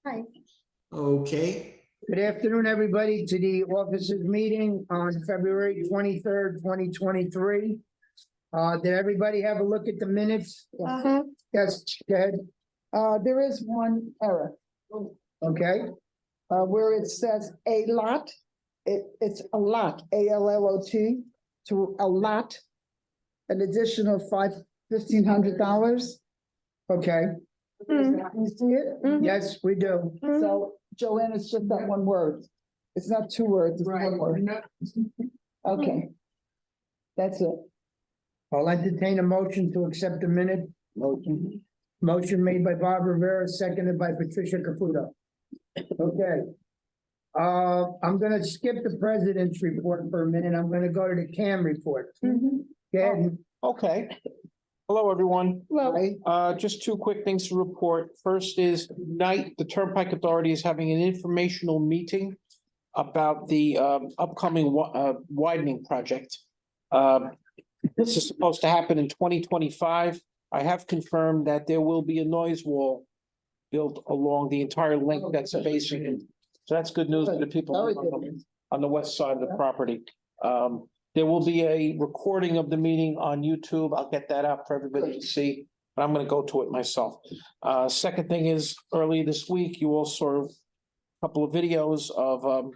Hi. Okay, Good afternoon, everybody, to the officers meeting on February 23rd, 2023. Did everybody have a look at the minutes? Yes, go ahead. There is one error, Okay, where it says a lot. It's a lot, ALLOT, to a lot. An additional $1,500. okay. You see it? Yes, we do. So Joanne, it's just that one word. It's not two words, it's one word. Okay. That's it. I'll entertain a motion to accept the minute. Motion made by Bob Rivera, seconded by Patricia Caputo. Okay. I'm gonna skip the president's report for a minute. I'm gonna go to the CAM report. Go ahead. Okay. Hello, everyone. Well, Just two quick things to report. First is tonight, the Turnpike Authority is having an informational meeting about the upcoming widening project. This is supposed to happen in 2025. I have confirmed that there will be a noise wall built along the entire length that's facing it. So that's good news for the people very good. on the west side of the property. There will be a recording of the meeting on YouTube. I'll get that out for everybody to see, but I'm gonna go to it myself. Second thing is, early this week, you all saw a couple of videos of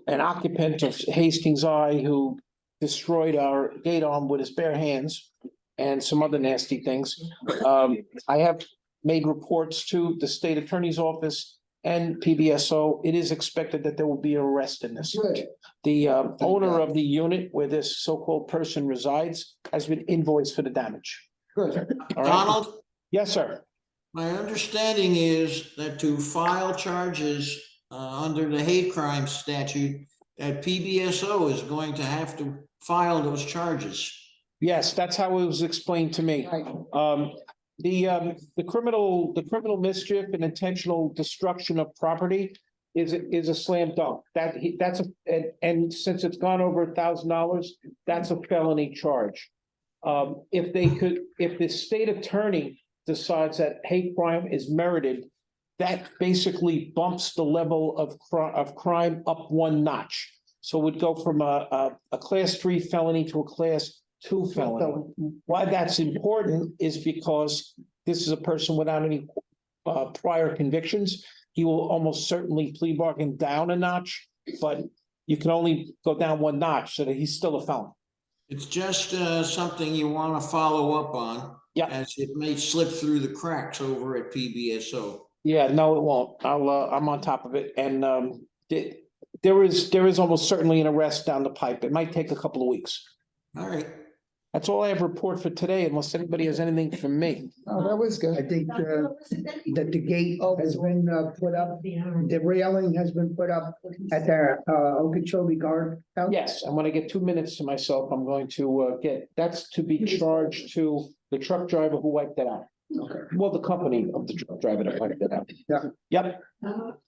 an occupant of Hastings Eye who destroyed our gate arm with his bare hands and some other nasty things. I have made reports to the state attorney's office and PBSO. It is expected that there will be an arrest in this. Good. The owner of the unit where this so-called person resides has been invoiced for the damage. Good. All right? Donald, Yes, sir. my understanding is that to file charges under the hate crime statute, that PBSO is going to have to file those charges. Yes, that's how it was explained to me. The criminal mischief and intentional destruction of property is a slam dunk. And since it's gone over $1,000, that's a felony charge. If the state attorney decides that hate crime is merited, that basically bumps the level of crime up one notch. So it would go from a class 3 felony to a class 2 felony. Why that's important is because this is a person without any prior convictions. He will almost certainly plea bargain down a notch, but you can only go down one notch so that he's still a felon. It's just something you want to follow up on. Yeah. As it may slip through the cracks over at PBSO. Yeah, no, it won't. I'm on top of it. And there is almost certainly an arrest down the pipe. It might take a couple of weeks. All right. That's all I have report for today, unless anybody has anything from me. Oh, that was I good. think that the gate has been put up, the railing has been put up at the Okeechobee Guard House. Yes, and when I get 2 minutes to myself, I'm going to that's to be charged to the truck driver who wiped that out. Okay. Well, the company of the truck driver that wiped it out. Yeah. Yep.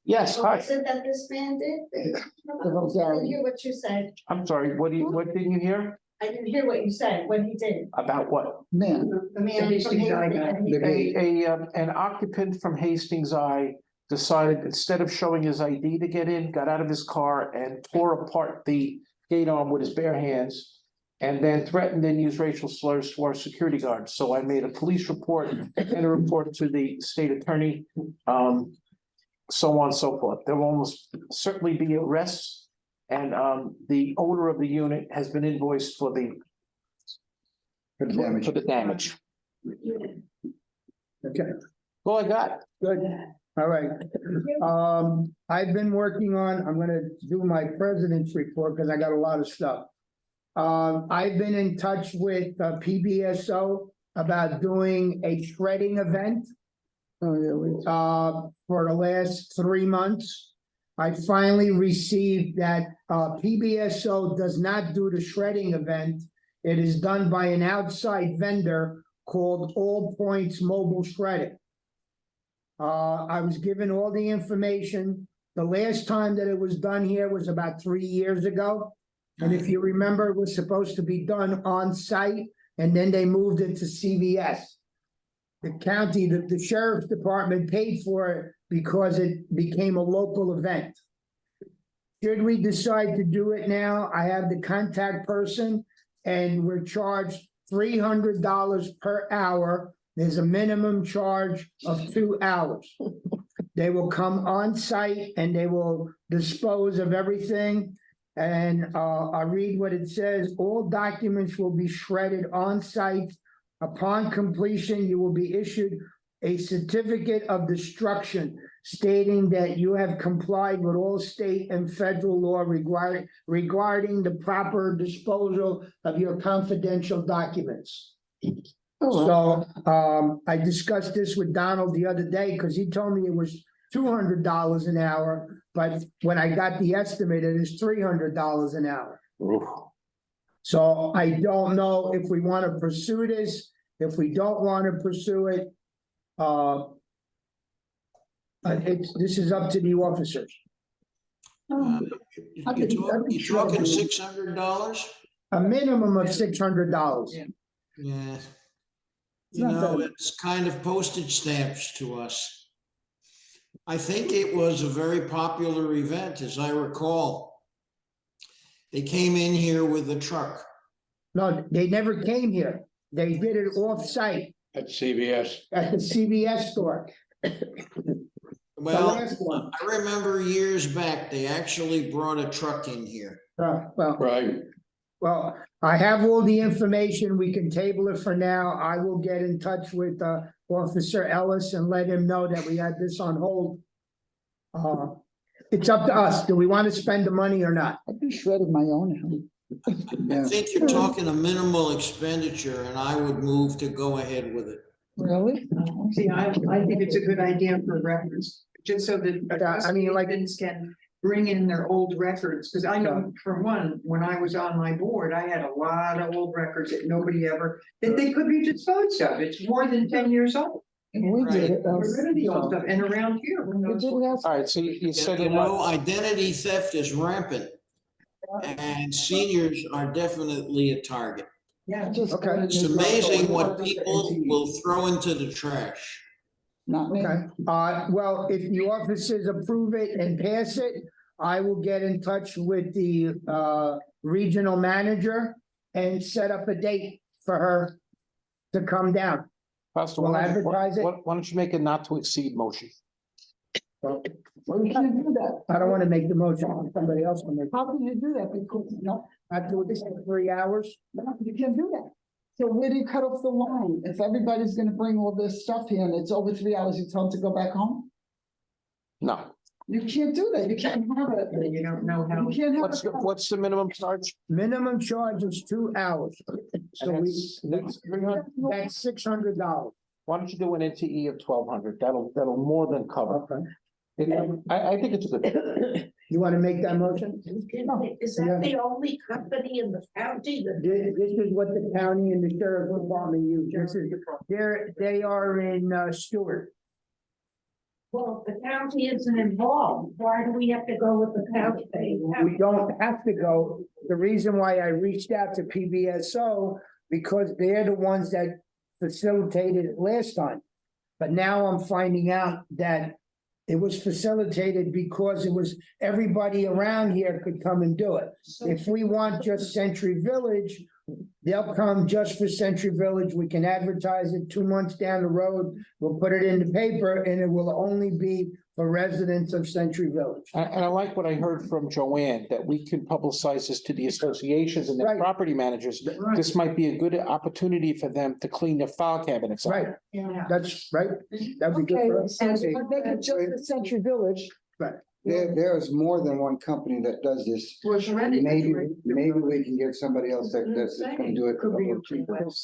Yes, hi. Said that this man did? I I'm sorry. didn't hear what you said. I'm sorry, what didn't you hear? I didn't hear what you said, what he did. About what? Man, The man from Hastings Eye guy. Hastings. An occupant from Hastings Eye decided instead of showing his ID to get in, got out of his car and tore apart the gate arm with his bare hands. And then threatened and used racial slurs to our security guards. So I made a police report and a report to the state attorney. So on and so forth. There will almost certainly be arrests. And the owner of the unit has been invoiced for the damage. Okay, Well, I got. good. All right. I've been working on, I'm gonna do my president's report because I got a lot of stuff. I've been in touch with PBSO about doing a shredding event oh, yeah, for the last 3 months. I finally received that PBSO does not do the shredding event. It is done by an outside vendor called All Points Mobile Shredding. I was given all the information. The last time that it was done here was about 3 years ago. And if you remember, it was supposed to be done on site and then they moved it to CVS. The county, the sheriff's department paid for it because it became a local event. Should we decide to do it now, I have the contact person and we're charged $300 per hour. There's a minimum charge of 2 hours. They will come on site and they will dispose of everything. And I'll read what it says. All documents will be shredded on site. Upon completion, you will be issued a certificate of destruction stating that you have complied with all state and federal law regarding the proper disposal of your confidential documents. So, I discussed this with Donald the other day, because he told me it was $200 an hour, but when I got the estimate, it is $300 an hour. So I don't know if we want to pursue this, if we don't want to pursue it. This is up to the officers. Oh, You're talking $600? A minimum of $600. Yeah. It's You not know, bad. it's kind of postage stamps to us. I think it was a very popular event, as I recall. They came in here with a truck. No, they never came here. They did it off-site At CVS. at the CVS store. Well, last one. I remember years back, they actually brought a truck in here. Right. Well, I have all the information. We can table it for now. I will get in touch with Officer Ellis and let him know that we had this on hold. It's up to us. Do we want to spend the money or not? I've been shredding my own. I think you're talking a minimal expenditure, and I would move to go ahead with it. Really? See, I think it's a good idea for records, just so that. I mean, like- Residents can bring in their old records, because I know, for one, when I was on my board, I had a lot of old records that nobody ever, that they could be disposed of, it's more than 10 years old. We did it. Get rid of the old stuff, and around here. who We knows did what- it. All right, so you said You you know, want, identity theft is rampant, and seniors are definitely a target. Yeah. Just. Okay. It's amazing what people will throw into the trash. Not me. Okay, well, if the officers approve it and pass it, I will get in touch with the regional manager and set up a date for her to come down. Pastor, We'll why don't you- advertise it. why don't you make a not to exceed motion? Well, you can't do that. I don't want to make the motion, somebody else will make. How can you do that? Because, no, I do this in 3 hours. no, you can't do that. So where do you cut off the line? If everybody's gonna bring all this stuff here and it's over 3 hours, you tell them to go back home? No. You can't do that. You can't have it. You don't know how. You can't have What's, it. what's the minimum charge? Minimum charge is 2 hours. So we, That's 300. that's $600. Why don't you do an NTE of 1,200? That'll more than cover. Okay. I think it's good. You want to make that motion? Is Yeah. that the only company in the county that? This is what the county and the sheriff's department use. This is, they are in Stewart. Well, if the county isn't involved, why do we have to go with the county? We don't have to go. The reason why I reached out to PBSO, because they're the ones that facilitated it last time. But now I'm finding out that it was facilitated because it was, everybody around here could come and do it. If we want just Century Village, they'll come just for Century Village. We can advertise it 2 months down the road. We'll put it in the paper and it will only be for residents of Century Village. And I like what I heard from Joanne, that we can publicize this to the associations and the Right. property managers. Right. This might be a good opportunity for them to clean their file cabinets out. Right, Yeah. that's right. That'd be good Okay, for us. so make it just the Century Village. There's more than one company that does this. Was ready. Maybe we can get somebody else that's gonna do it. Could be.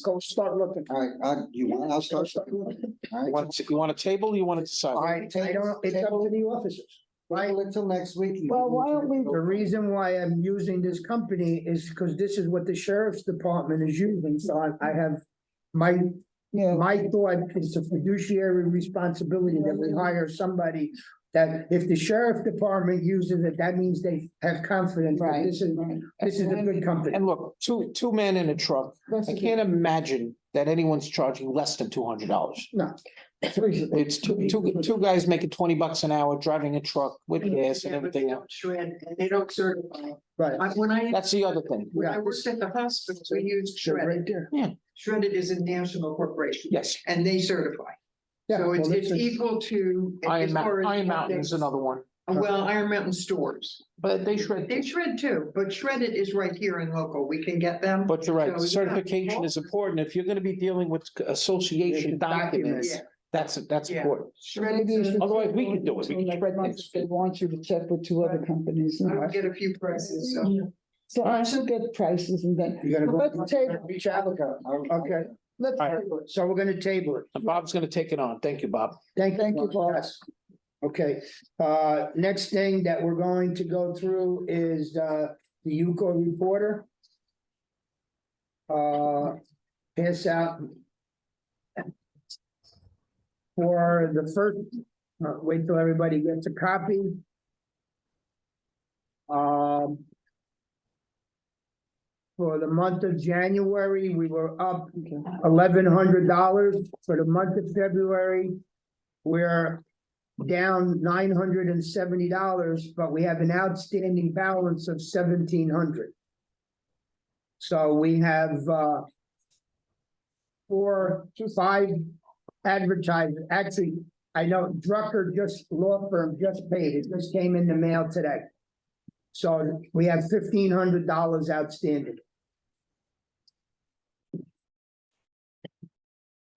Go start looking. All right, I'll start. All You want a table, or you want to decide? I don't, it's up to the officers. right, until next week. Well, why don't we- The reason why I'm using this company is because this is what the sheriff's department is using, so I have my Yeah, thought is a fiduciary responsibility that we hire somebody that if the sheriff department uses it, that means they have confidence that right. this is right. a good company. And look, two men in a truck, That's I a can't imagine that anyone's charging less than $200. It's two guys making $20 an hour, driving a truck with gas and Yeah, but they everything don't else. shred, and they don't certify. Right. That's the other thing. When I worked at the hospital, we used Shredded. there. Shredded is a national corporation, Yes, and they certify. Yeah, So it's, well, it's this is- equal to. as far as Iron what Mountain they- is another one, Well, Iron Mountain stores. but they shred. They shred too, but Shredded is right here in local. We can get them. But you're right, So, yeah. certification is important. If you're gonna be dealing with association documents, Yeah. that's Yeah. important. Shredded, Otherwise, we could do it. We could Like spread once things. They want you to check with two other companies. I would get a few prices, so. So I should get prices and then, You gotta go. let's take, Okay, let's All right. table it. so we're gonna table it. And Bob's gonna take it on. Thank you, Bob. Thank you, Bob. Yes. Okay, next thing that we're going to go through is, the UCO reporter. Pass out. For the first, wait till everybody gets a copy. For the month of January, we were up $1,100. For the month of February, we're down $970, but we have an outstanding balance of $1,700. So we have five advertisers. Actually, I know Drucker law firm just paid. It just came in the mail today. So we have $1,500 outstanding.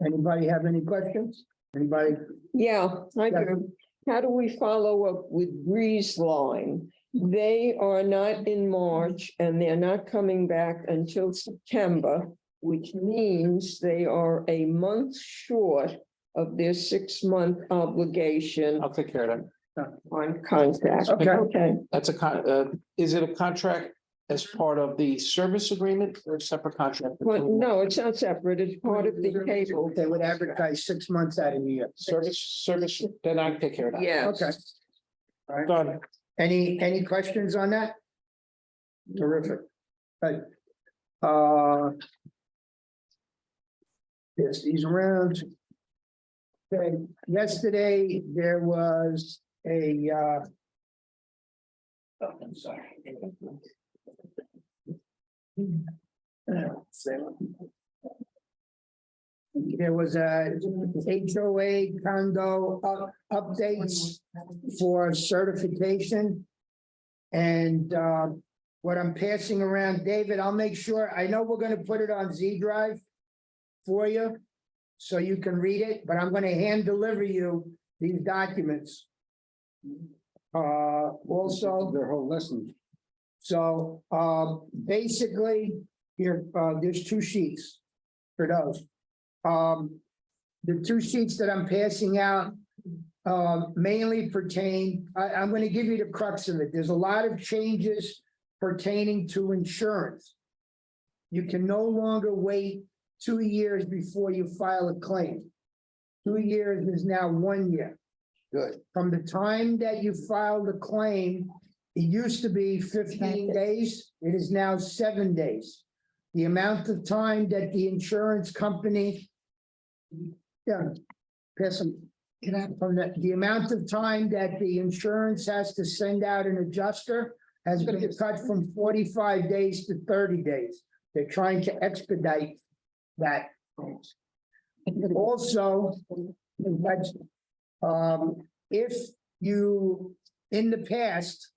Anybody have any questions? Anybody? Yeah, I Yeah. do. How do we follow up with Breeze Line? They are not in March and they're not coming back until September, which means they are a month short of their 6-month obligation I'll take care of that. on contact. Okay. Okay, That's is it a contract as part of the service agreement or a separate contract? well, no, it's not separate. It's part of the cable. They would advertise 6 months out of the year. Service, then I can take care of that. Yeah. Okay. All right. Done. Any questions on that? Terrific. Good. Yes, these around. Okay, yesterday there was a oh, I'm sorry. There was a HOA condo updates for certification. And what I'm passing around, David, I'll make sure, I know we're gonna put it on Z Drive for you, so you can read it, but I'm gonna hand deliver you these documents. Also, Their whole lesson. so, basically, here, there's 2 sheets for those. The 2 sheets that I'm passing out, mainly pertain, I'm gonna give you the crux of it. There's a lot of changes pertaining to insurance. You can no longer wait 2 years before you file a claim. 2 years is now 1 year. Good. From the time that you file the claim, it used to be 15 days, it is now 7 days. The amount of time that the insurance company. Yeah, pass them. From the amount of time that the insurance has to send out an adjuster has been cut from 45 days to 30 days. They're trying to expedite that. Also, that's, if you, in the past,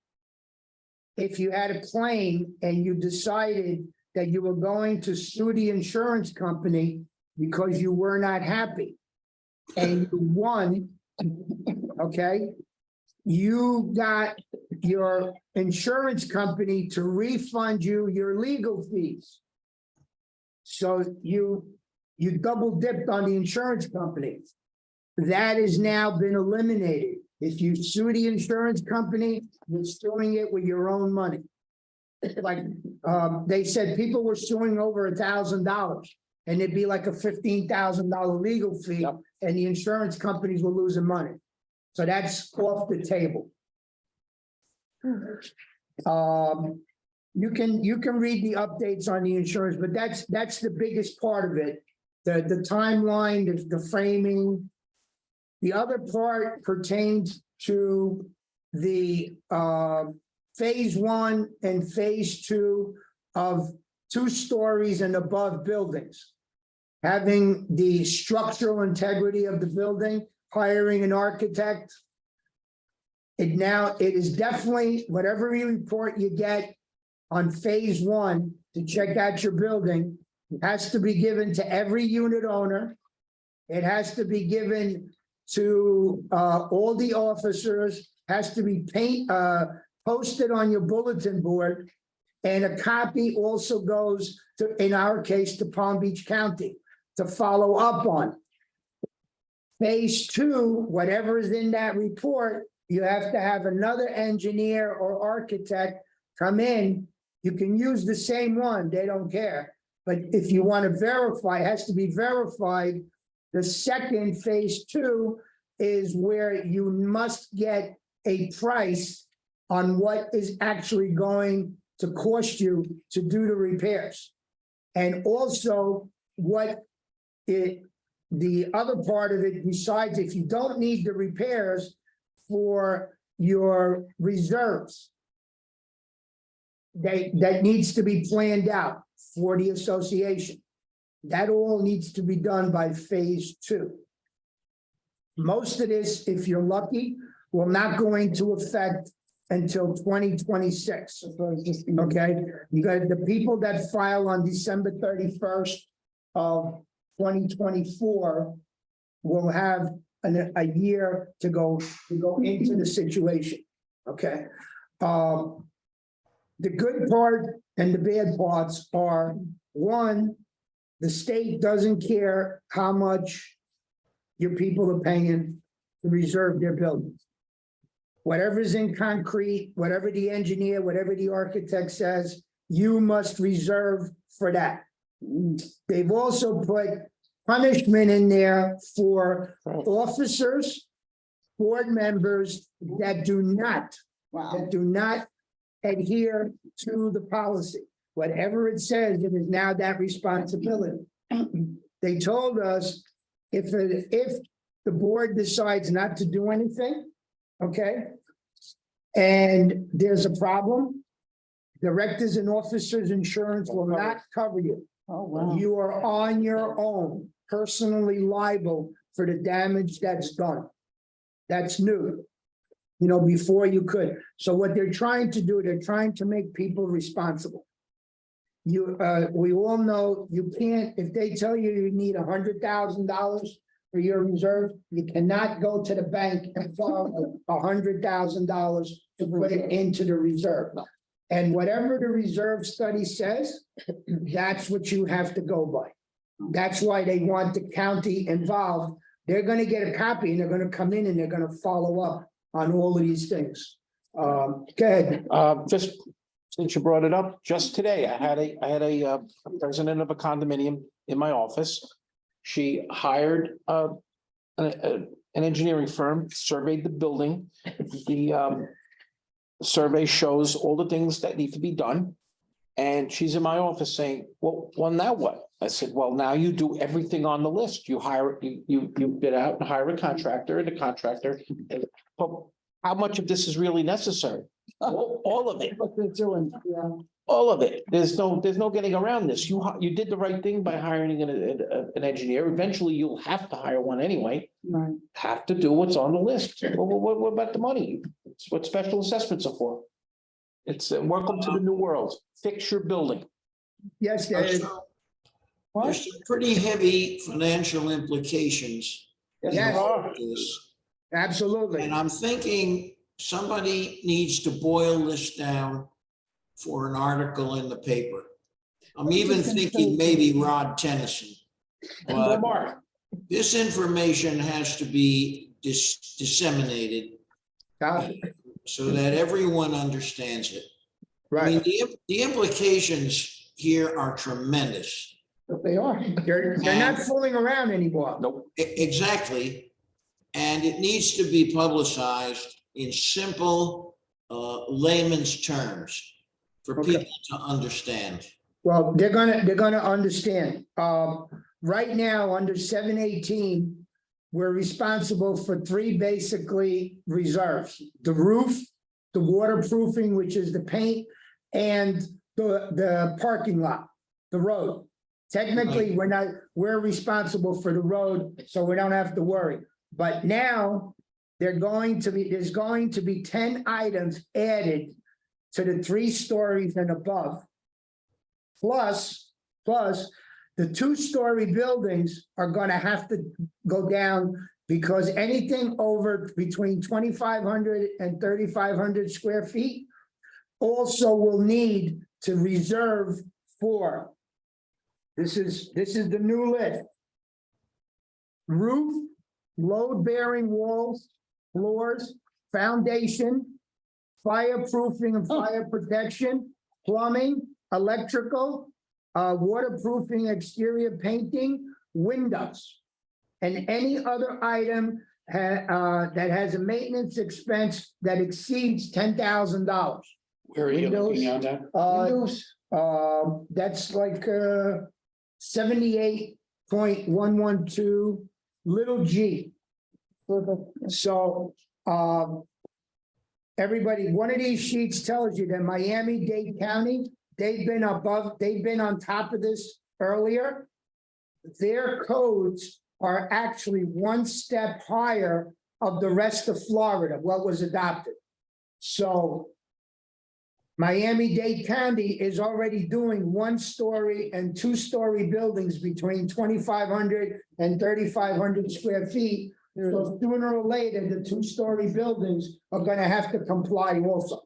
if you had a claim and you decided that you were going to sue the insurance company because you were not happy and you won, okay, you got your insurance company to refund you your legal fees. So you double dipped on the insurance company. That has now been eliminated. If you sue the insurance company, you're suing it with your own money. Like, they said people were suing over $1,000 and it'd be like a $15,000 legal fee and the insurance companies were losing money. So that's off the table. You can read the updates on the insurance, but that's the biggest part of it. the timeline, the framing. The other part pertains to the phase 1 and phase 2 of 2 stories and above buildings. Having the structural integrity of the building, hiring an architect. It is definitely, whatever report you get on phase 1 to check out your building, has to be given to every unit owner. It has to be given to all the officers, has to be posted on your bulletin board. And a copy also goes to, in our case, to Palm Beach County to follow up on. Phase 2, whatever is in that report, you have to have another engineer or architect come in. You can use the same one, they don't care. But if you want to verify, it has to be verified. The second phase 2 is where you must get a price on what is actually going to cost you to do the repairs. And also the other part of it, besides, if you don't need the repairs for your reserves, that needs to be planned out for the association. That all needs to be done by phase 2. Most of this, if you're lucky, will not go into effect until 2026. Okay, you got the people that file on December 31st of 2024 will have a year to go into the situation. Okay. The good part and the bad parts are, one, the state doesn't care how much your people are paying to reserve their buildings. Whatever's in concrete, whatever the engineer, whatever the architect says, you must reserve for that. They've also put punishment in there for officers, board members that do not adhere to the policy. Whatever it says, it is now that responsibility. They told us if the board decides not to do anything, okay, and there's a problem, directors and officers insurance will not cover you. Oh, wow. You are on your own, personally liable for the damage that's done. That's new. You know, before you could. So what they're trying to do, they're trying to make people responsible. We all know you can't, if they tell you you need $100,000 for your reserve, you cannot go to the bank and borrow $100,000 to put it into the reserve. And whatever the reserve study says, that's what you have to go by. That's why they want the county involved. They're gonna get a copy and they're gonna come in and they're gonna follow up on all of these things. Go ahead. Just since you brought it up, just today, I had a president of a condominium in my office. She hired an engineering firm, surveyed the building. The survey shows all the things that need to be done. And she's in my office saying, well, now what? I said, well, now you do everything on the list. You hire, you bid out and hire a contractor, and the contractor. But how much of this is really necessary? All of it. What they're doing, yeah. All of it. There's no getting around this. You did the right thing by hiring an engineer. Eventually, you'll have to hire one anyway. Right. Have to do what's on the list. What about the money? It's what special assessments are for. It's welcome to the new world. Fix your building. Yes, Dave. There's some pretty heavy financial implications. Yes. to this. Absolutely. And I'm thinking somebody needs to boil this down for an article in the paper. I'm even thinking maybe Rod Tennyson. But Mark. this information has to be disseminated so that everyone understands it. I mean, Right. the implications here are tremendous. They are. They're not fooling around anymore. Nope. Exactly. And it needs to be publicized in simple layman's terms for Okay. people to understand. Well, they're gonna understand. right now, under 718, we're responsible for three basically reserves. The roof, the waterproofing, which is the paint, and the parking lot, the road. Technically, we're responsible for the road, so we don't have to worry. But now, there's going to be 10 items added to the 3 stories and above. Plus, the 2-story buildings are gonna have to go down because anything over between 2,500 and 3,500 square feet also will need to reserve for. This is the new list. Roof, load-bearing walls, floors, foundation, fireproofing and fire protection, plumbing, electrical, waterproofing, exterior painting, windows. And any other item that has a maintenance expense that exceeds $10,000. Where are you looking on that? That's like 78.112 little g. So everybody, one of these sheets tells you that Miami-Dade County, they've been on top of this earlier. Their codes are actually one step higher of the rest of Florida, what was adopted. So Miami-Dade County is already doing 1-story and 2-story buildings between 2,500 and 3,500 square feet. So sooner or later, the 2-story buildings are gonna have to comply also.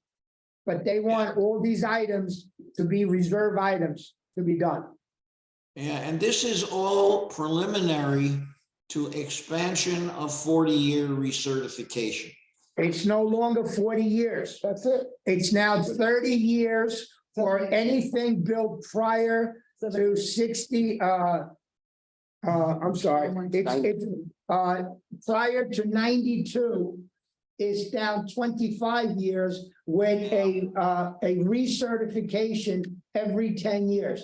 But they want all these items to be reserve items to be done. Yeah, and this is all preliminary to expansion of 40-year recertification. It's no longer 40 years. That's it. It's now 30 years for anything built prior to 60, I'm sorry, it's prior to 92 is down 25 years with a recertification every 10 years.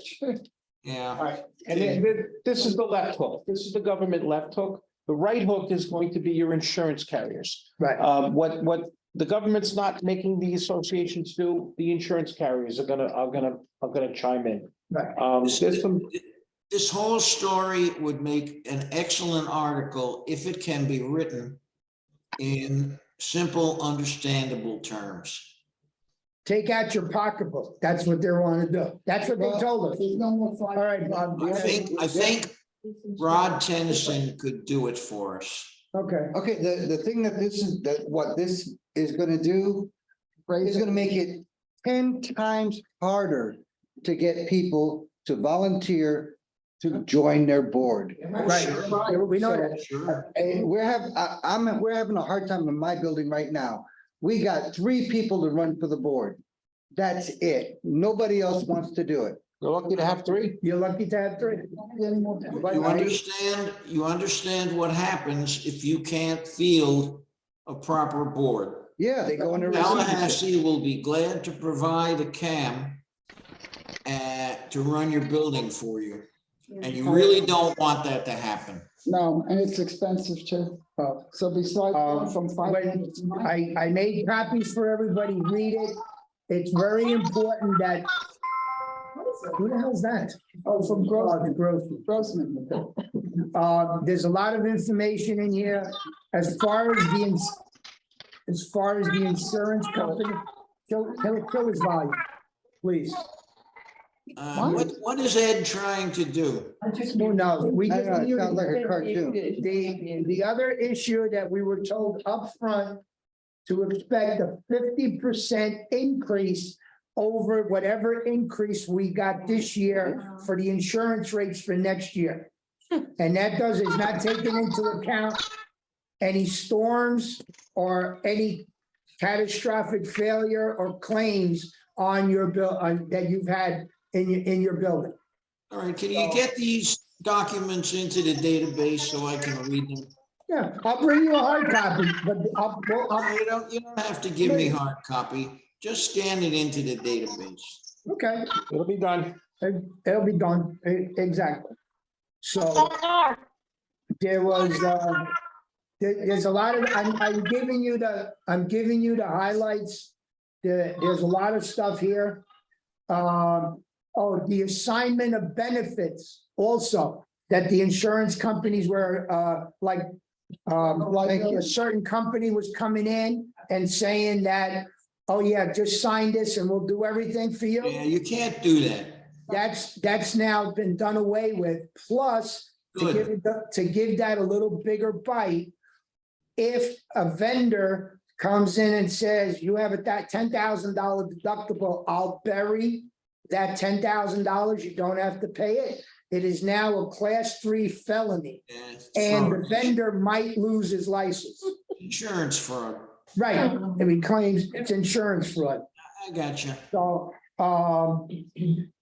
Yeah, And then this is the left hook. This is the government left hook. The right hook is going to be your insurance carriers. Right. What the government's not making the associations do, the insurance carriers are gonna chime in. Right. There's some, this whole story would make an excellent article if it can be written in simple, understandable terms. Take out your pocketbook. That's what they want to do. That's what they told us. There's no more. All right, Bob. I think Rod Tennyson could do it for us. Okay. Okay, the thing what this is gonna do is gonna make it 10 times harder to get people to volunteer to join their board. Right. We know that. Sure. And we're having a hard time in my building right now. We got 3 people to run for the board. That's it. Nobody else wants to do it. you're lucky to have 3. You're lucky to have 3. You understand what happens if you can't field a proper board. Yeah, they go in there. Tallahassee will be glad to provide a CAM to run your building for you. And you really don't want that to happen. No, and it's expensive too. So besides going from 500 to 900. I made copies for everybody. Read it. It's very important that. Who the hell's that? Oh, from Grossman. Grossman. There's a lot of information in here as far as the insurance company. Kill his volume, please. What is Ed trying to do? Who knows? We I just know, it muted sounds like a cartoon. The other issue that we were told upfront to expect a 50% increase over whatever increase we got this year for the insurance rates for next year. And that is not taking into account any storms or any catastrophic failure or claims on your bill that you've had in your building. All right, can you get these documents into the database so I can read them? Yeah, I'll bring you a hard copy, but You don't have to give me hard copy. Just scan it into the database. okay, It'll be done. it'll be done, exactly. So there was, there's a lot of, I'm giving you the highlights. There's a lot of stuff here. The assignment of benefits also, that the insurance companies were, like a certain company was coming in and saying that, oh yeah, just sign this and we'll do everything for you. Yeah, you can't do that. That's now been done away with, plus Good. to give that a little bigger bite. If a vendor comes in and says, you have that $10,000 deductible, I'll bury that $10,000, you don't have to pay it. It is now a class 3 felony, Yeah, it's and the fraud. vendor might lose his license. Insurance fraud. Right, if he claims it's insurance fraud. I got you. So,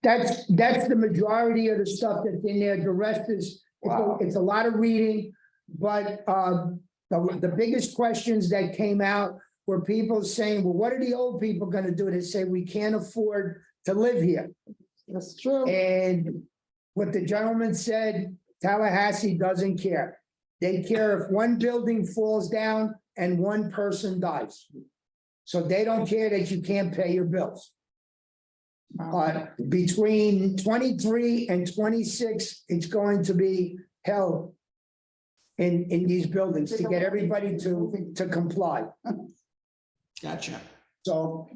that's the majority of the stuff that's in there. The rest is, it's a lot of reading. But, the biggest questions that came out were people saying, well, what are the old people gonna do? They say, we can't afford to live here. That's true. And what the gentleman said, Tallahassee doesn't care. They care if one building falls down and one person dies. So they don't care that you can't pay your bills. Between 23 and 26, it's going to be hell in these buildings to get everybody to comply. Gotcha. So,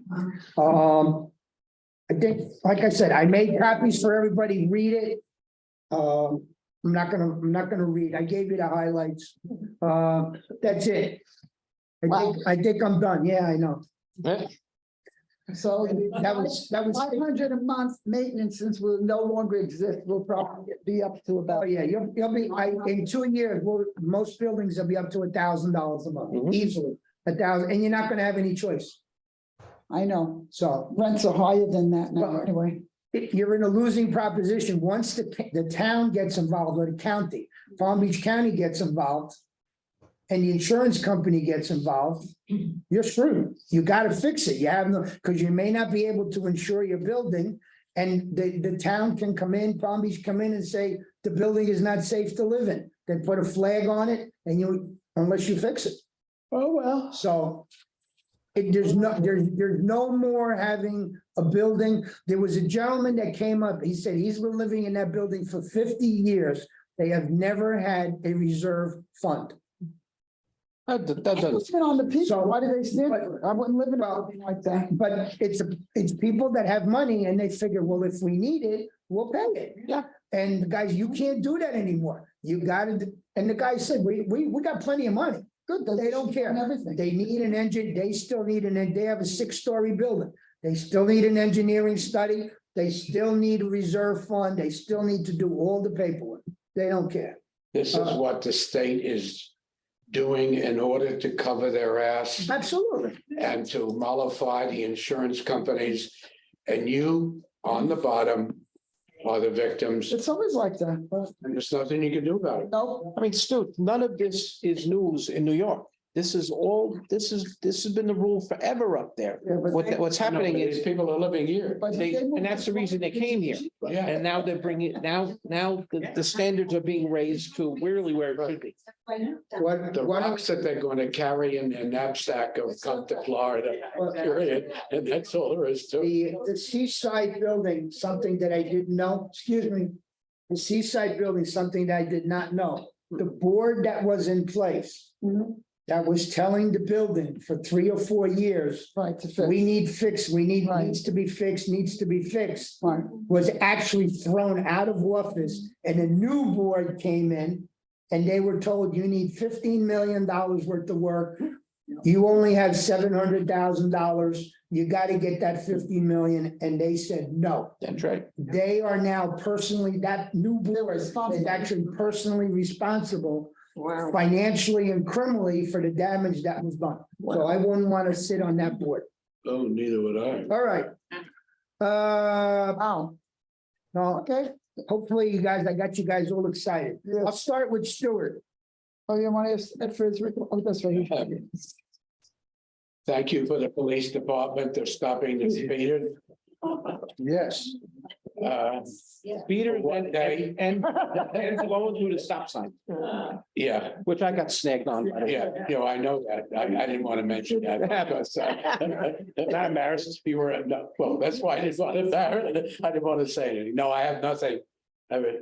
I think, like I said, I made copies for everybody, read it. I'm not gonna read, I gave you the highlights. That's it. I think I'm done, yeah, I know. So That was 500 a month maintenance, since we'll no longer exist, we'll probably be up to Oh, about. yeah, you'll be, in 2 years, most buildings will be up to $1,000 a month, easily, 1,000, and you're not gonna have any choice, I know, so. rents are higher than that now, Well, anyway. You're in a losing proposition. Once the town gets involved, or the county, Palm Beach County gets involved, and the insurance company gets involved, you're screwed. You gotta fix it. You have no, because you may not be able to insure your building. And the town can come in, Palm Beach come in and say, the building is not safe to live in. They put a flag on it and unless you fix it. Oh, well. So there's no more having a building. There was a gentleman that came up, he said he's been living in that building for 50 years. They have never had a reserve fund. That I doesn't, was on the people, So- why do they stand for it? I wouldn't live in a building like that. But it's people that have money and they figure, well, if we need it, we'll pay it. Yeah. And the guys, you can't do that anymore. You gotta, and the guy said, we got plenty of money. Good. They don't care. And everything. They need an engine, they still need they have a 6-story building. They still need an engineering study. They still need a reserve fund. They still need to do all the paperwork. They don't care. This is what the state is doing in order to cover their ass Absolutely. and to mollify the insurance companies. And you, on the bottom, are the victims, It's always like that, but and there's nothing you can do about it. no, I mean, Stu, none of this is news in New York. This has been the rule forever up there. yeah, but. What's happening These is, people are living here. but they- moved and that's the reason they came here. Yeah. and now they're bringing, now the standards are being raised to really where it should be. The rocks that they're going to carry in their knapsack have come to Florida, period, and that's all there is to it. The Seaside building, something that I didn't know, excuse me. The Seaside building, something that I did not know. The board that was in place. Mhm. That was telling the building for 3 or 4 years, Right, to fix. we need fixed, Right. needs to be fixed, needs to be fixed. Right, Was actually thrown out of office and a new board came in. And they were told you need $15 million worth of work. You only have $700,000. You got to get that 50 million. And they said, no, That's right. they are now personally, that new board is actually personally responsible Wow. financially and criminally for the damage that was done. So I wouldn't want to sit on that board. Oh, neither would I. All right. wow, No, okay, hopefully you guys, I got you guys all excited. I'll yes. start with Stuart. Oh, you want to ask Ed for his report? Oh, that's right. Thank you for the police department. They're stopping the speeders. Yes. Speeders One day. and blowing through the stop sign, Yeah, which I got snagged on. by the way. yeah, I know that. I didn't want to mention that. because, Not embarrassed. You were, no, well, that's why I didn't want to, I didn't want to say anything. No, I have nothing. I mean,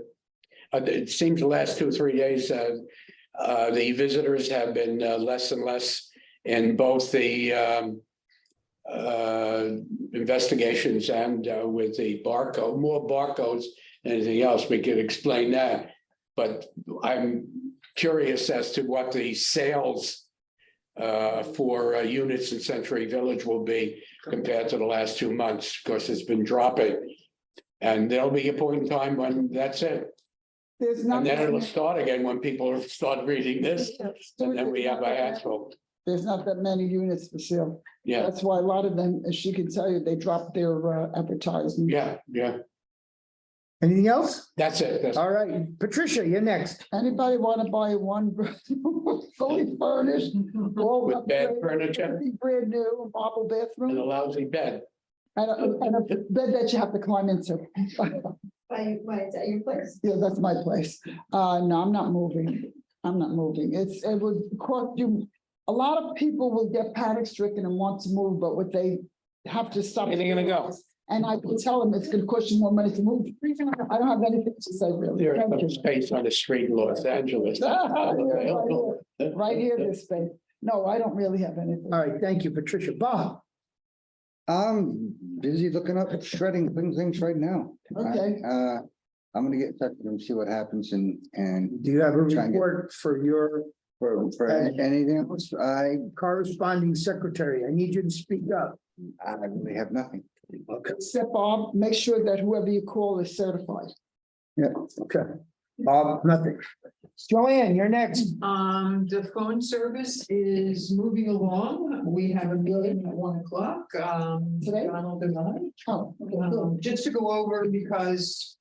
it seems the last 2 or 3 days, the visitors have been less and less in both the investigations and with the barcode, more barcodes than anything else. We could explain that. But I'm curious as to what the sales for units in Century Village will be compared to the last 2 months. Of course, it's been dropping. And there'll be a point in time when that's it. There's And then it'll not, start again when people start reading this, and then we have a hassle. there's not that many units for sale. Yeah, That's why a lot of them, as she can tell you, they dropped their advertising. yeah, Anything else? that's it. That's All right, Patricia, you're next. Anybody want to buy one fully furnished? all With bed upgraded, furniture? Brand new marble in a bathroom lousy bed. and a bed that you have to climb into. Why, is that your place? Yeah, that's my place. No, I'm not moving. I'm not moving. It would cost you, a lot of people will get panic stricken and want to move, but what they have to stop. Where are they gonna go? And I can tell them it's gonna cost you more money to move. I don't have anything to say really. There's Thank some you. space on the street in Los Angeles. Right here, this space. No, I don't really have anything. All right, thank you, Patricia. Bob, I'm busy looking up shredding things right now. Okay. I'm gonna get in touch with them, see what happens and do you have a Try and get- report for your for anything else, I corresponding secretary? I need you to speak up. really have nothing. Okay. Except Bob, make sure that whoever you call is certified. Okay. Bob, nothing. Joanne, you're next. The phone service is moving along. We have a meeting at 1 o'clock, Today? Donald and I. Oh, okay, good. Just to go over because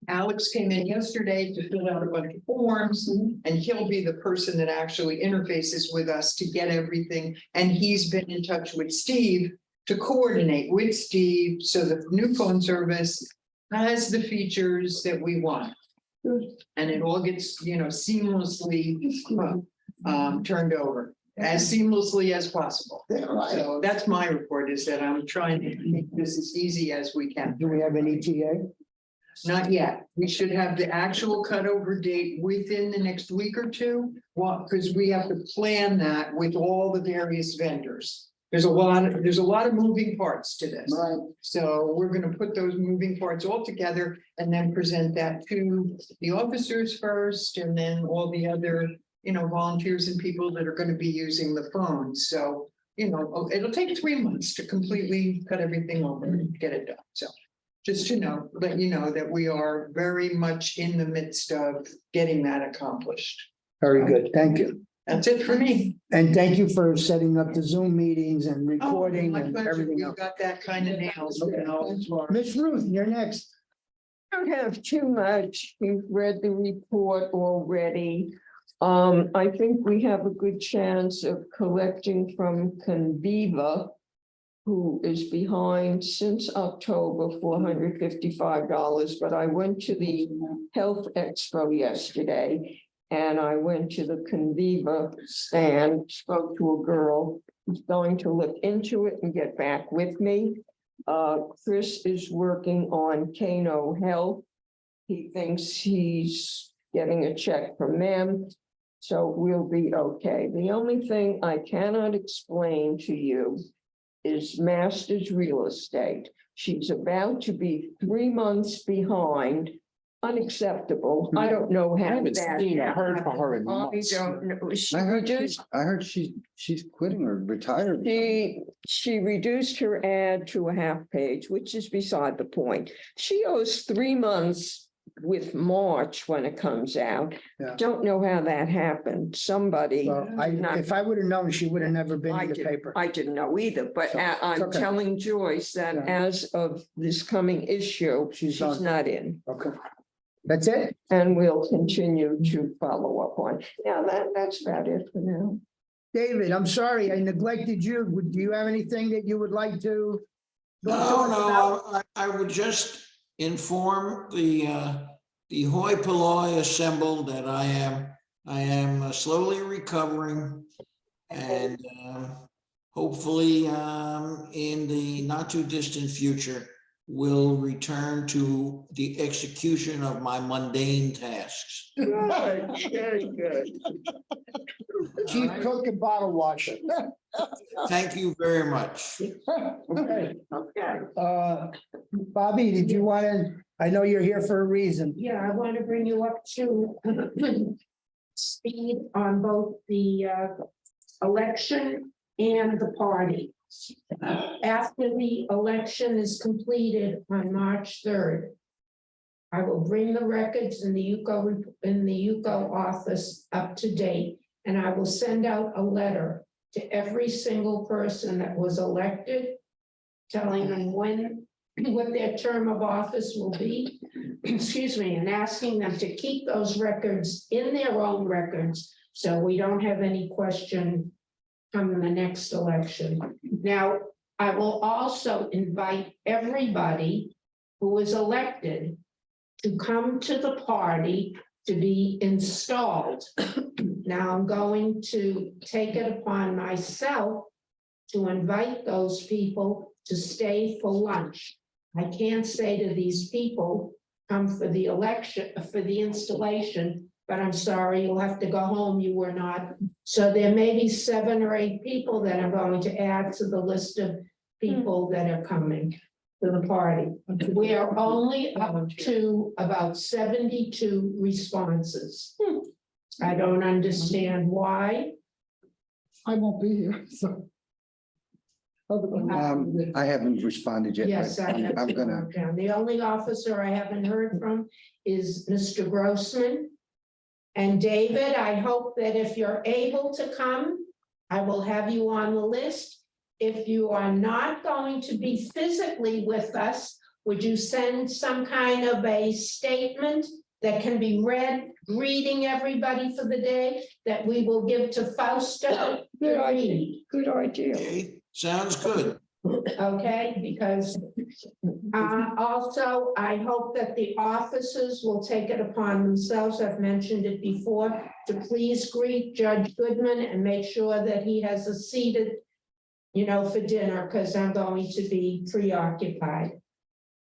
Alex came in yesterday to fill out a bunch of forms. And he'll be the person that actually interfaces with us to get everything. And he's been in touch with Steve to coordinate with Steve. So the new phone service has the features that we want. And it all gets, seamlessly turned over as seamlessly as possible. Yeah, right. So that's my report, is that I'm trying to make this as easy as we can. Do we have an ETA? Not yet. We should have the actual cutover date within the next week or two. Well, because we have to plan that with all the various vendors. There's a lot of moving parts to this. Right. So we're gonna put those moving parts all together and then present that to the officers first, and then all the other, volunteers and people that are gonna be using the phone. So, it'll take 3 months to completely cut everything over and get it done. So just to let you know that we are very much in the midst of getting that accomplished. Very good, thank you. That's it for me. And thank you for setting up the Zoom meetings and Oh, recording my and pleasure. everything We've else. got that kind of nails. Miss Ruth, you're next. Don't have too much. We've read the report already. I think we have a good chance of collecting from Conviva, who is behind since October, $455. But I went to the Health Expo yesterday, and I went to the Conviva stand, spoke to a girl who's going to look into it and get back with me. Chris is working on Kano Health. He thinks he's getting a check from them, so we'll be okay. The only thing I cannot explain to you is Masters Real Estate. She's about to be 3 months behind. Unacceptable. I don't know I how haven't that. seen or heard from her in I months. don't know. She I heard reduced she's quitting or retired. She reduced her ad to a half page, which is beside the point. She owes 3 months with March when it comes out. Yeah. Don't know how that happened. Somebody. Well, if I would have known, she would have never been in the paper. I didn't know either, but So, it's I'm okay. telling Joyce that Yeah. as of this coming issue, She's she's on. not in. Okay. That's it? And we'll continue to follow up on. Yeah, that's about it for now. David, I'm sorry, I neglected you. Do you have anything that you would like to? No, I would just inform the hoi polloi assembled that I am slowly recovering and hopefully in the not too distant future will return to the execution of my mundane tasks. Very good. Chief cook and bottle washer. Thank you very much. Okay. Okay, Bobby, did you want to, I know you're here for a reason. yeah, I want to bring you up to speed on both the election and the party. After the election is completed on March 3rd, I will bring the records in the UCO office up to date, and I will send out a letter to every single person that was elected, telling them what their term of office will be, excuse me, and asking them to keep those records in their own records, so we don't have any question come the next election. Now, I will also invite everybody who was elected to come to the party to be installed. Now, I'm going to take it upon myself to invite those people to stay for lunch. I can't say to these people, come for the election, for the installation, but I'm sorry, you'll have to go home, you were not. So there may be 7 or 8 people that I'm going to add to the list of people that are coming to the party. We are only up to about 72 responses. I don't understand why. I won't be here, so. I haven't responded yet. Yes, but I have I'm to gonna, mark down. The only officer I haven't heard from is Mr. Grossman. And David, I hope that if you're able to come, I will have you on the list. If you are not going to be physically with us, would you send some kind of a statement that can be read, greeting everybody for the day, that we will give to Fausto? Good idea. Read? Good idea. Okay, sounds good. Okay, because also, I hope that the officers will take it upon themselves, I've mentioned it before, to please greet Judge Goodman and make sure that he has a seated, for dinner, because I'm going to be preoccupied.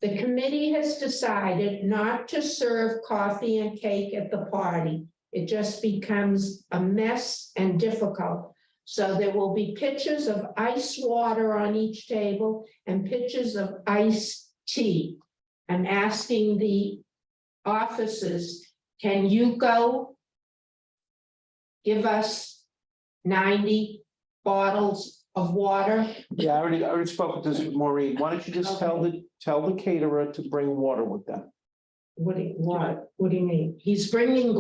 The committee has decided not to serve coffee and cake at the party. It just becomes a mess and difficult. So there will be pitchers of ice water on each table and pitchers of iced tea. I'm asking the officers, can you go give us 90 bottles of water? Yeah, I already spoke with this with Maureen. Why don't you just tell the caterer to bring water with them? What do you mean? He's bringing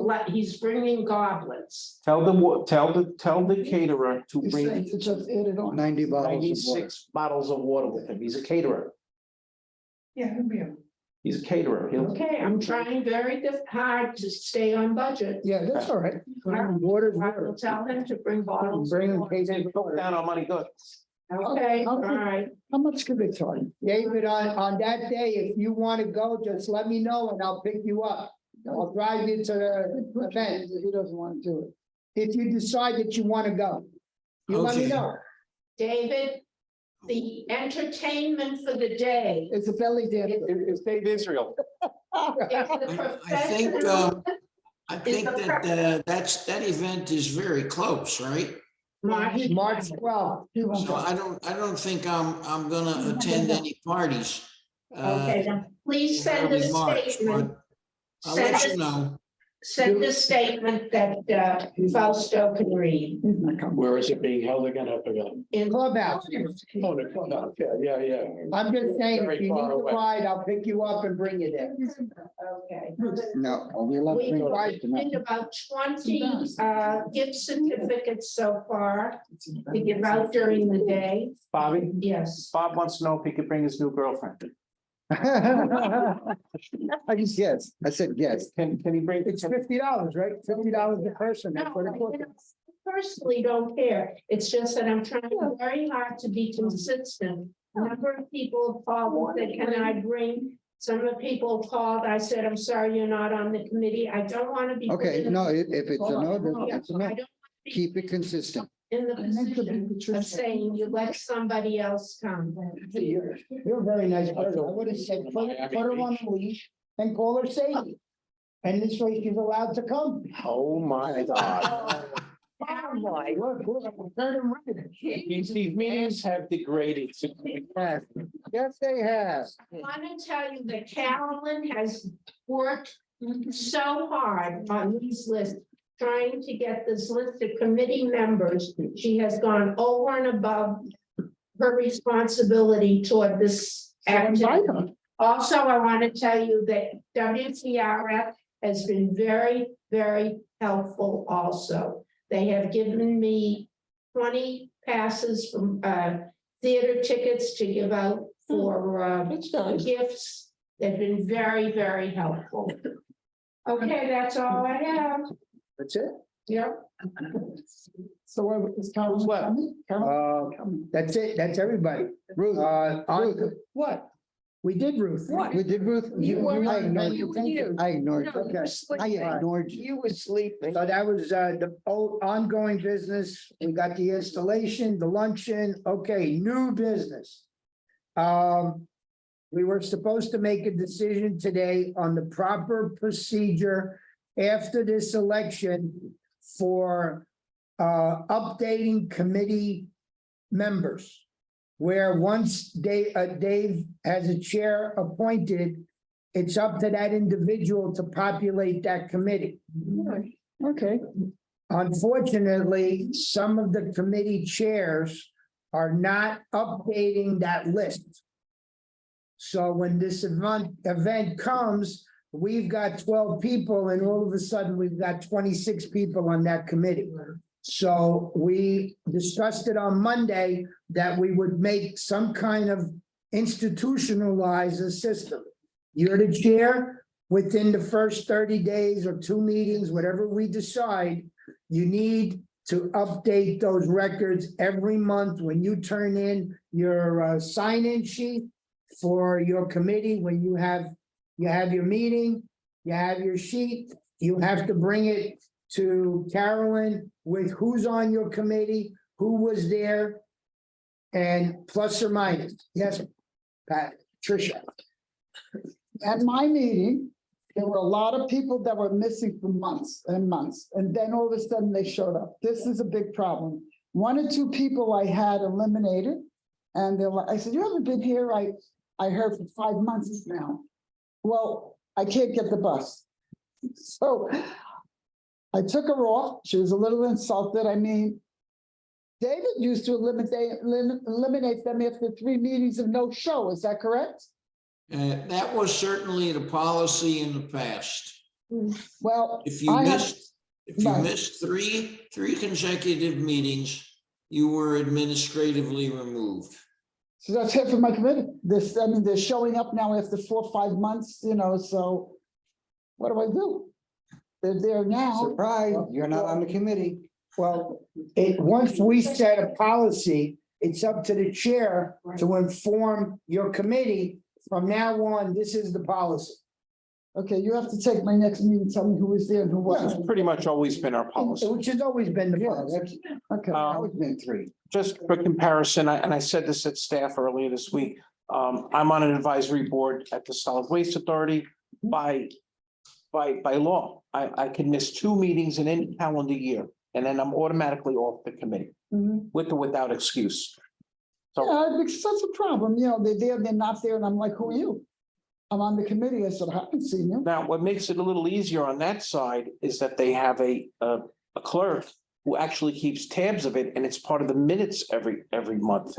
goblets. Tell the caterer to You say bring to just add it on. 90 bottles of water. 96 bottles of water with him. He's a caterer. Yeah, he'll be able. He's a caterer. He'll, Okay, I'm trying very hard to stay on budget. Yeah, that's all right. Water's I will water. tell him to bring bottles. Bring of them, water. cases of put water. down our money good. Okay, all right. How much could they charge? David, on that day, if you want to go, just let me know and I'll pick you up. I'll drive you to the event He doesn't want to do it. if you decide that you want to go. You let me Okay. know. David, the entertainment for the day It's a belly dancer. It's Dave Israel. is the I think, professional. I think that that event is very close, right? March March 12th. He won't So go. I don't think I'm gonna attend any parties. Okay, then please send a early March, statement. but I'll let you know. Send a statement that Fausto can read. He's not coming. Where is it being held again? I forgot. In Clubhouse. Oh, the clubhouse. Yeah. I'm just saying, if Very you need far to away. ride, I'll pick you up and bring you there. Okay. No, only allowed to We bring did about 20 gift certificates so far to give out during the day. Bobby, Yes. Bob wants to know if he could bring his new girlfriend. I just yes, I said yes. Can he bring? It's $50, right? $50 a person. That's what it No, was. I personally don't care. It's just that I'm trying very hard to be consistent. A number of people have called and said, can I bring Some of the people called, I said, I'm sorry, you're not on the committee, I don't want to be. put Okay, in- no, if it's a no, then Yeah, it's a I no. don't wanna be Keep it consistent. in the And then could be position of Patricia. saying you let somebody else come. You're a very nice person. I would have said, put her on the leash and call her Sadie. And this way she's allowed to come. Oh, my God. Oh, my. Look, I'm turning red. These meetings have degraded. Yes, they have. I want to tell you that Carolyn has worked so hard on these lists, trying to get this list of committee members. She has gone over and above her responsibility toward this Invite activity. her. Also, I want to tell you that WTRF has been very, very helpful also. They have given me 20 passes from theater tickets to give out for That's nice. gifts. They've been very, very helpful. Okay, that's all I have. That's it. Yeah. So what is Carolyn What? coming? Carolyn coming. That's it. That's everybody. Ruth, On, What? we did Ruth. What? we did Ruth. You were I not ignored you. you. I ignored No, you. you were Okay. I sleeping. ignored you. You were sleeping. So that was the ongoing business. We got the installation, the luncheon. Okay, new business. We were supposed to make a decision today on the proper procedure after this election for updating committee members. Where once Dave has a chair appointed, it's up to that individual to populate that committee. Okay, Unfortunately, some of the committee chairs are not updating that list. So when this event comes, we've got 12 people and all of a sudden we've got 26 people on that committee. So we discussed it on Monday that we would make some kind of institutionalize a system. You're the chair, within the first 30 days or 2 meetings, whatever we decide, you need to update those records every month when you turn in your sign-in sheet for your committee, when you have your meeting, you have your sheet, you have to bring it to Carolyn with who's on your committee, who was there, and plus or minus. Yes, Pat, Tricia. at my meeting, there were a lot of people that were missing for months and months, and then all of a sudden they showed up. This is a big problem. 1 or 2 people I had eliminated, and they're like, I said, you haven't been here, I heard for 5 months now. Well, I can't get the bus. So I took her off. She was a little insulted. I mean, David used to eliminate them after 3 meetings of no show. Is that correct? That was certainly the policy in the past. Well, If you I have- missed, if you Right. missed three consecutive meetings, you were administratively removed. so that's it for my committee. This, I mean, they're showing up now after 4 or 5 months, so what do? They're there now. Surprise, you're not on the committee. Well, once we set a policy, it's up to the chair to inform your committee. From now on, this is the policy. Okay, you have to take my next meeting, tell me who was there and who That's wasn't. pretty much always been our policy. Which has always been the Yeah, policy. that's, Okay, always been 3. Just for comparison, and I said this at staff earlier this week, I'm on an advisory board at the Solid Waste Authority. By law, I can miss 2 meetings in any calendar year, and then I'm automatically off the committee Mhm. with or without excuse. So Yeah, because that's a problem, they're there, they're not there, and I'm like, who are you? I'm on the committee, I said, I haven't seen you. now what makes it a little easier on that side is that they have a clerk who actually keeps tabs of it, and it's part of the minutes every month.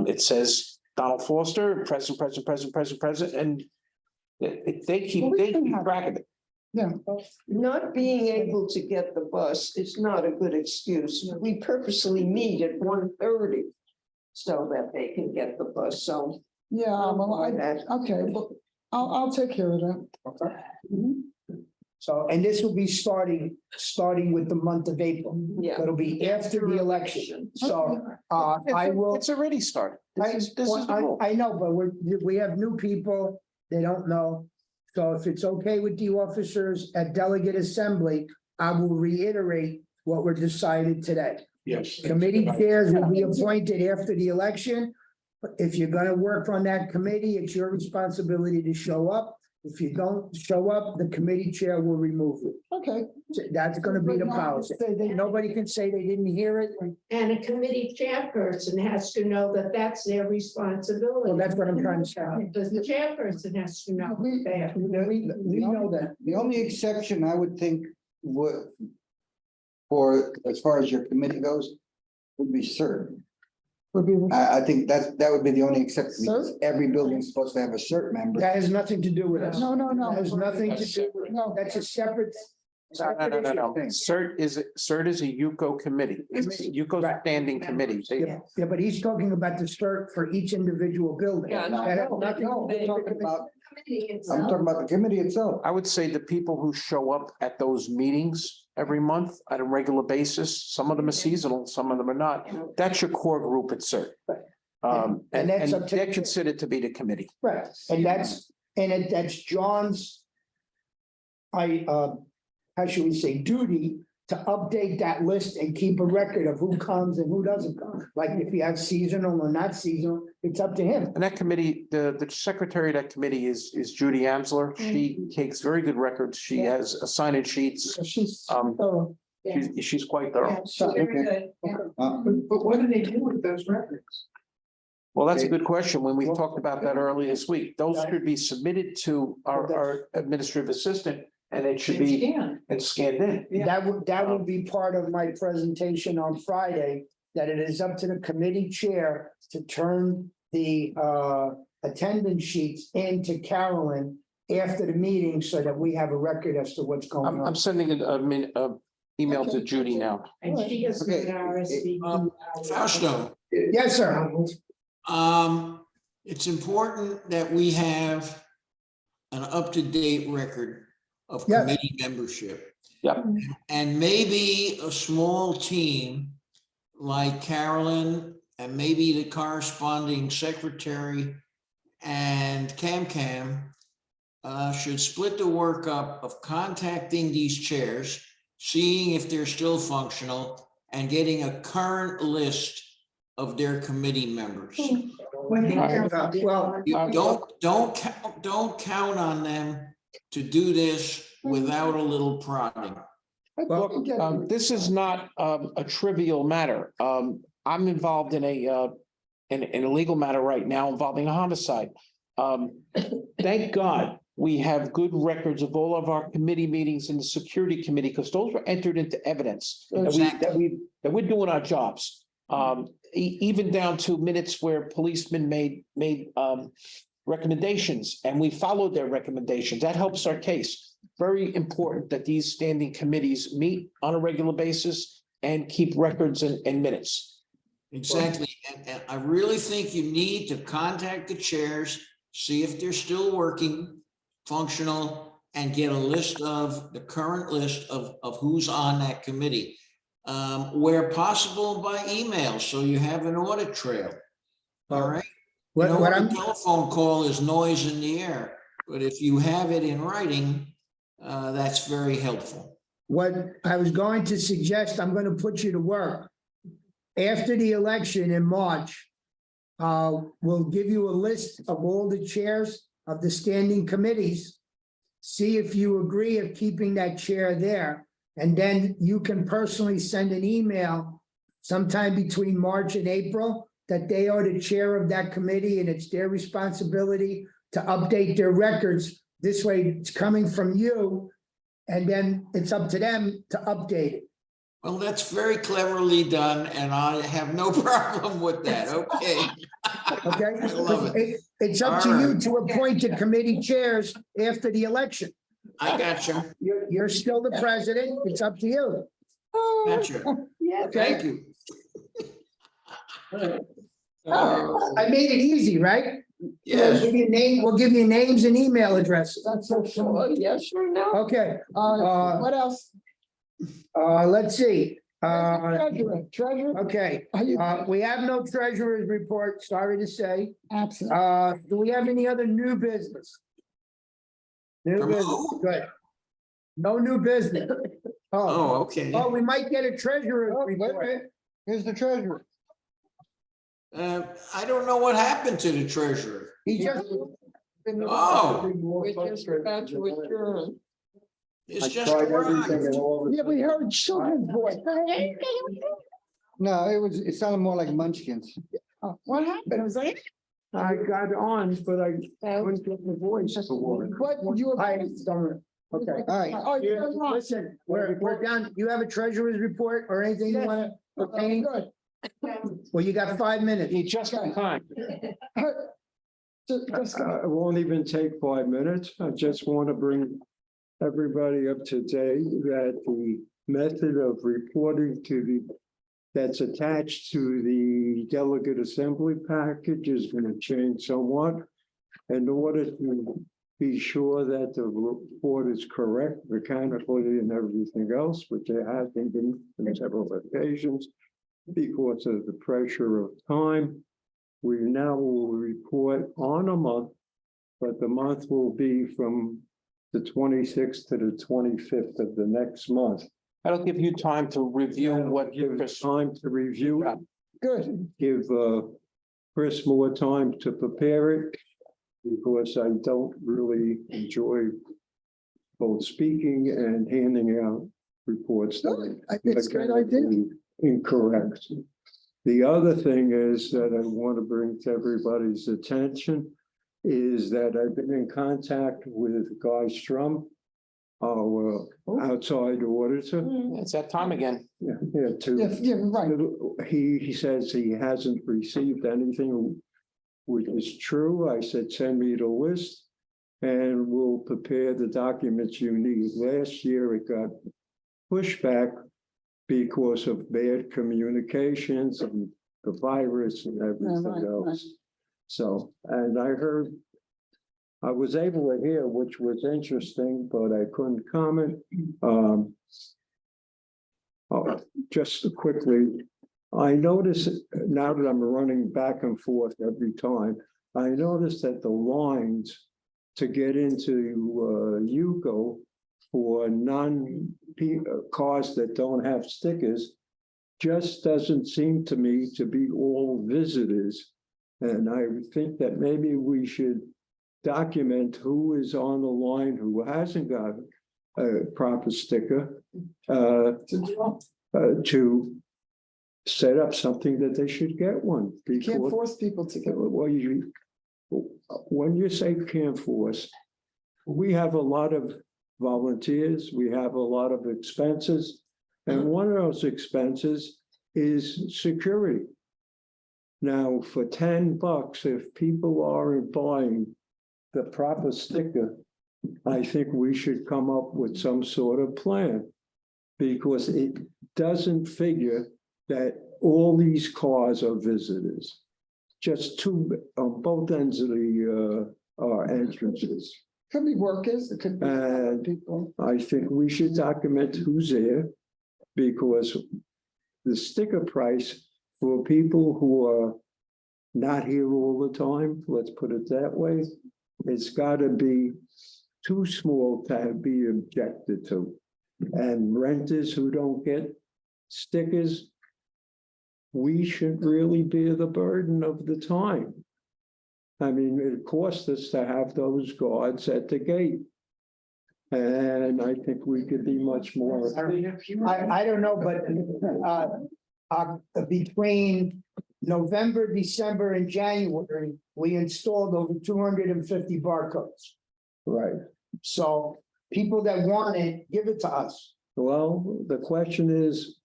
It says Donald Foster, present, and they keep track of it. Not being able to get the bus is not a good excuse. We purposely meet at 1:30 so that they can get the bus, so. Yeah, well, that. okay, well, I'll take care of that. Mhm. So, and this will be starting with the month of April. Yeah. It'll be after the election. So, I will. It's already started. This is the I rule. know, but we have new people They don't know. So if it's okay with the officers at delegate assembly, I will reiterate what were decided today. Yes. Committee chairs will be appointed after the election. If you're gonna work on that committee, it's your responsibility to show up. If you don't show up, the committee chair will remove you. Okay. So that's gonna be the policy. Nobody can say they didn't hear it. And a committee chairperson has to know that that's their responsibility. Well, that's what I'm trying to say. Because the chairperson has to know We- that. We know that. The only exception I would think would, for, as far as your committee goes, would be CERT. Would be- I think that would be the only exception, because CERT? every building's supposed to have a CERT member. That has nothing to do with us. No, no, no. That has nothing to do with, No. that's a separate. No. CERT is a UCO committee. It's a UCO Right. standing committee. They- Yeah, but he's talking about the CERT for each individual building. Yeah, no, That has no, nothing no, to do I'm talking about, Committee I'm itself. talking about the committee itself. I would say the people who show up at those meetings every month on a regular basis, some of them are seasonal, some of them are not. That's your core group at CERT. And And that's up to- they're considered to be the committee. Right, and that's John's. How should we say, duty to update that list and keep a record of who comes and who doesn't come. Like if you have seasonal or not seasonal, it's up to him. And that committee, the secretary of that committee is Judy Amsler. She takes very good records. She has assigned sheets. So she's. Oh. thorough. She's quite thorough. So- Very good. Uh, But what do they do with those records? Well, that's a good question. When we talked about that earlier this week, those should be submitted to our administrative assistant and it should be and scanned in. That would be part of my presentation on Friday, that it is up to the committee chair to turn the attendance sheets into Carolyn after the meeting so that we have a record as to what's going on. I'm sending a email to Judy now. And she has Okay. an RSVP. Fausto, Yes, sir. it's important that we have an up-to-date record of Yeah. committee membership. Yep. And maybe a small team like Carolyn and maybe the corresponding secretary and CAM should split the work up of contacting these chairs, seeing if they're still functional and getting a current list of their committee members. Well, You don't count on them to do this without a little prodding. Look, this is not a trivial matter. I'm involved in a legal matter right now involving a homicide. Thank God we have good records of all of our committee meetings in the security committee, because those were entered into evidence that we're doing our jobs. Even down to minutes where policemen made recommendations and we followed their recommendations. That helps our case. Very important that these standing committees meet on a regular basis and keep records and minutes. Exactly. And I really think you need to contact the chairs, see if they're still working, functional, and get a list of the current list of who's on that committee. Where possible by email, so you have an audit trail. All right. You know, what a I'm, telephone call is noise in the air, but if you have it in writing, that's very helpful. what I was going to suggest, I'm gonna put you to work. After the election in March, we'll give you a list of all the chairs of the standing committees. See if you agree of keeping that chair there. And then you can personally send an email sometime between March and April that they are the chair of that committee and it's their responsibility to update their records. This way it's coming from you, and then it's up to them to update it. Well, that's very cleverly done, and I have no problem with that. Okay. Okay? I love it. It's up to you to appoint the committee chairs after the election. I got you. You're still the president. It's up to you. Got you. Thank you. I made it easy, right? Yes. We'll give you names and email addresses. That's so So, cool. yes or no? Okay, What else? let's see. Treasurer? Okay, Are you we have no treasurer's report, sorry to say. absent? Do we have any other new business? New business, Promote? good. No new business. Oh, okay. Oh, we might get a treasurer Oh, wait a report. minute. Here's the treasurer. I don't know what happened to the treasurer. He just. Oh. We're just about to adjourn. It's just arrived. Yeah, we heard children's voice. No, it sounded more like munchkins. Oh, what happened? It was like, I got on, but I couldn't get the voice to work. what, you were. Okay. All right. Oh, Here, you're wrong. listen, we're done. You have a treasurer's report or anything you wanna pertain? Good. Well, you got 5 minutes. You just got time. Just- It won't even take 5 minutes. I just want to bring everybody up to date that the method of reporting to that's attached to the delegate assembly package is going to change somewhat. In order to be sure that the report is correct mechanically and everything else, which it has been on several occasions, because of the pressure of time, we now will report on a month, but the month will be from the 26th to the 25th of the next month. That'll give you time to review what Give Chris. time to review it, Good. give Chris more time to prepare it, because I don't really enjoy both speaking and handing out reports that I think it's a great idea. incorrect. The other thing is that I want to bring to everybody's attention is that I've been in contact with Guy Strum, our outside auditor. It's that time again. Yeah, Yes, yeah, right. he says he hasn't received anything, which is true. I said, send me the list and we'll prepare the documents you need. Last year it got pushback because of bad communications and the virus and everything right, right. else. So, and I was able to hear, which was interesting, but I couldn't comment. Just quickly, I noticed now that I'm running back and forth every time, I noticed that the lines to get into UCO for cars that don't have stickers just doesn't seem to me to be all visitors. And I think that maybe we should document who is on the line who hasn't got a proper sticker to set up something that they should get one. You can't Before, force people to get. well, when you say can't force, we have a lot of volunteers, we have a lot of expenses, and one of those expenses is security. Now, for $10, if people aren't buying the proper sticker, I think we should come up with some sort of plan. Because it doesn't figure that all these cars are visitors. Just two on both ends of the entrances. Could be workers, it could be And people. I think we should document who's there, because the sticker price for people who are not here all the time, let's put it that way, it's gotta be too small to be objected to. And renters who don't get stickers, we should really bear the burden of the time. I mean, it costs us to have those guards at the gate. And I think we could be much more. I don't know, but between November, December and January, we installed over 250 barcodes. Right. So people that want it, give it to us. Well, the question is,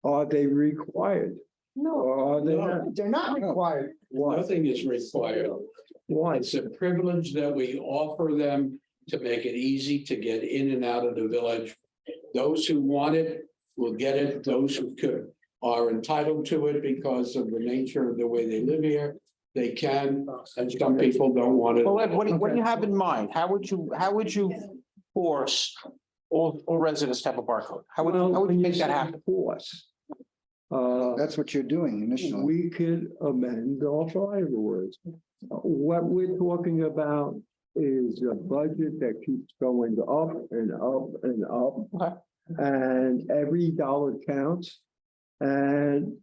are they required? No, Or are they not? they're not required. Why? Nothing is required. Why? It's a privilege that we offer them to make it easy to get in and out of the village. Those who want it will get it. Those who are entitled to it because of the nature of the way they live here, they can, and some people don't want it. Well, Ed, what do you have in mind? How would you force all residents to have a barcode? How would you make that happen? Force. That's what you're doing initially. We could amend our bylaws. What we're talking about is a budget that keeps going up and up and up. Okay. And every dollar counts. And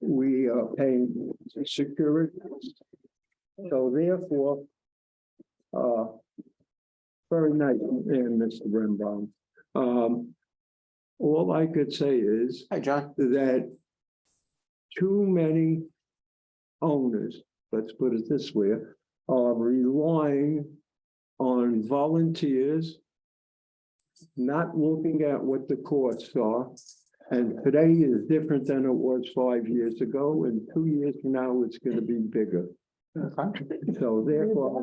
we are paying security. So therefore, very nice, and Mr. Rembrandt. All I could say is Hi, John. that too many owners, let's put it this way, are relying on volunteers, not looking at what the costs are. And today is different than it was 5 years ago, and 2 years from now, it's gonna be bigger. So therefore,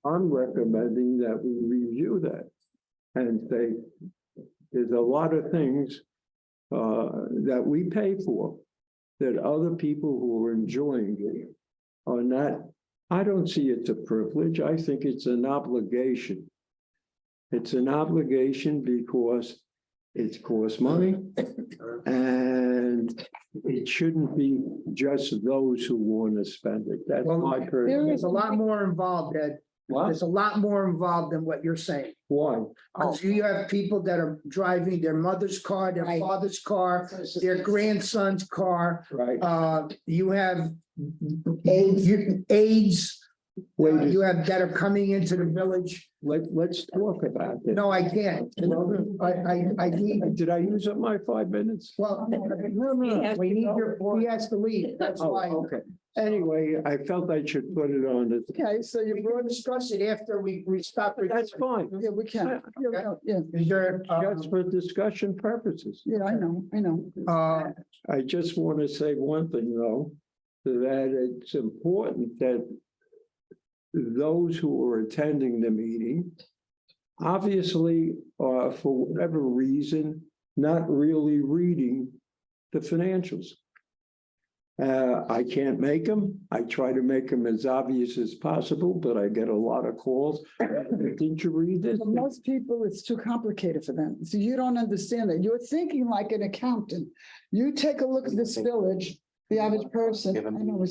I'm recommending that we review that and say, there's a lot of things that we pay for that other people who are enjoying it are not. I don't see it's a privilege. I think it's an obligation. It's an obligation because it costs money and it shouldn't be just those who want to spend it. That's Well, my There personal. is a lot more involved, Ed. What? There's a lot more involved than what you're saying. Why? Because you have people that are driving their mother's car, their father's car, their grandson's car. Right. You have aides, you have that are coming into the village. Let's talk about it. No, I can't. I need, Did I use up my 5 minutes? well, no, we need he has to leave. That's Oh, why. okay. Anyway, I felt I should put it on as. Okay, so We will discuss it after we stop. That's fine. Yeah, we can. Yeah, Is there, Just for discussion purposes. yeah, I know. I just want to say one thing, though, that it's important that those who are attending the meeting obviously are, for whatever reason, not really reading the financials. I can't make them. I try to make them as obvious as possible, but I get a lot of calls. Didn't you read this? For most people, it's too complicated for them. So you don't understand it. You're thinking like an accountant. You take a look at this village, the average person.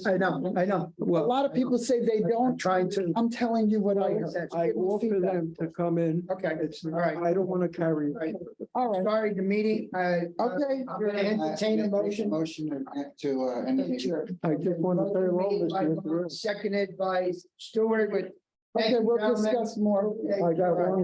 I know. A lot of people say they I'm don't. trying to. I'm telling you what I heard. I offer them to come in. Okay, It's, all right. I don't want to carry. Right. All right. Sorry, the meeting, Okay. I'm gonna entertain a motion. Motion to end the meeting. I just want to say, well, Made by Mr. Seconded by Stewart. Okay, we'll discuss more. I got one